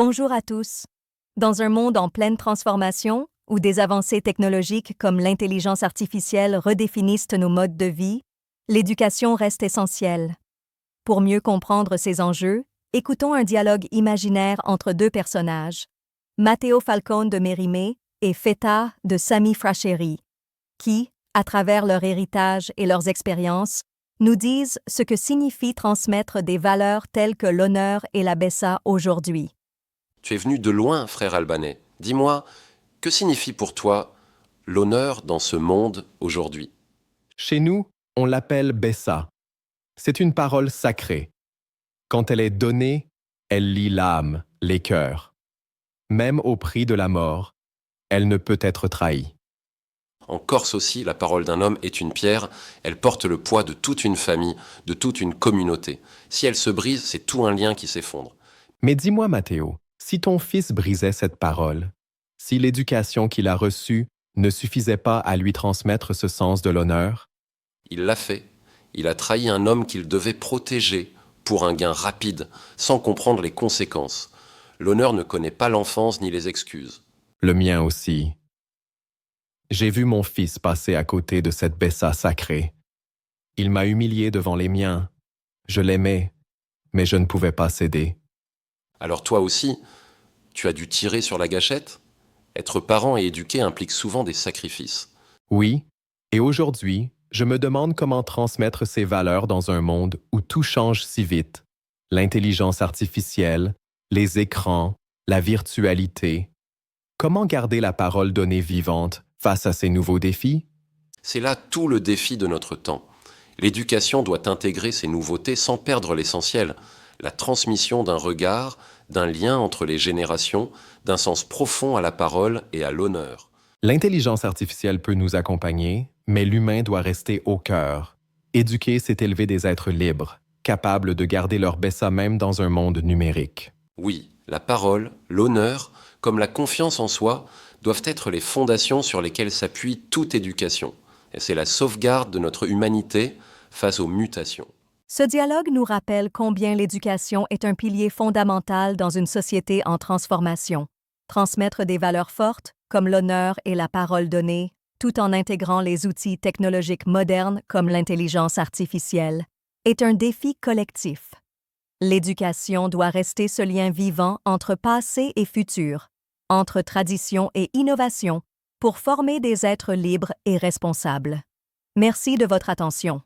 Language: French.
Bonjour à tous. Dans un monde en pleine transformation, où des avancées technologiques comme l'intelligence artificielle redéfinissent nos modes de vie, l'éducation reste essentielle. Pour mieux comprendre ces enjeux, écoutons un dialogue imaginaire entre deux personnages, Matteo Falcone de Mérimée et Feta de Sami Frasheri, qui, à travers leur héritage et leurs expériences, nous disent ce que signifie transmettre des valeurs telles que l'honneur et la bessa aujourd'hui. Tu es venu de loin, frère albanais. Dis-moi, que signifie pour toi l'honneur dans ce monde aujourd'hui? Chez nous, on l'appelle Bessa. C'est une parole sacrée. Quand elle est donnée, elle lie l'âme, les cœurs. Même au prix de la mort, elle ne peut être trahie. En Corse aussi, la parole d'un homme est une pierre, elle porte le poids de toute une famille, de toute une communauté. Si elle se brise, c'est tout un lien qui s'effondre. Mais dis-moi, Matteo, si ton fils brisait cette parole, si l'éducation qu'il a reçue ne suffisait pas à lui transmettre ce sens de l'honneur, Il l'a fait. Il a trahi un homme qu'il devait protéger pour un gain rapide, sans comprendre les conséquences. L'honneur ne connaît pas l'enfance ni les excuses. le mien aussi. J'ai vu mon fils passer à côté de cette Bessa sacrée. Il m'a humilié devant les miens. Je l'aimais, mais je ne pouvais pas céder. Alors toi aussi, tu as dû tirer sur la gâchette? Être parent et éduquer implique souvent des sacrifices. Oui, et aujourd'hui, je me demande comment transmettre ces valeurs dans un monde où tout change si vite. L'intelligence artificielle, les écrans, la virtualité. Comment garder la parole donnée vivante face à ces nouveaux défis? C'est là tout le défi de notre temps. L'éducation doit intégrer ces nouveautés sans perdre l'essentiel, la transmission d'un regard, d'un lien entre les générations, d'un sens profond à la parole et à l'honneur. L'intelligence artificielle peut nous accompagner, mais l'humain doit rester au cœur. Éduquer, c'est élever des êtres libres, capables de garder leur Bessa même dans un monde numérique. Oui, la parole, l'honneur, comme la confiance en soi, doivent être les fondations sur lesquelles s'appuie toute éducation. Et c'est la sauvegarde de notre humanité face aux mutations. Ce dialogue nous rappelle combien l'éducation est un pilier fondamental dans une société en transformation. Transmettre des valeurs fortes, comme l'honneur et la parole donnée, tout en intégrant les outils technologiques modernes comme l'intelligence artificielle, est un défi collectif. L'éducation doit rester ce lien vivant entre passé et futur, entre tradition et innovation, pour former des êtres libres et responsables. Merci de votre attention.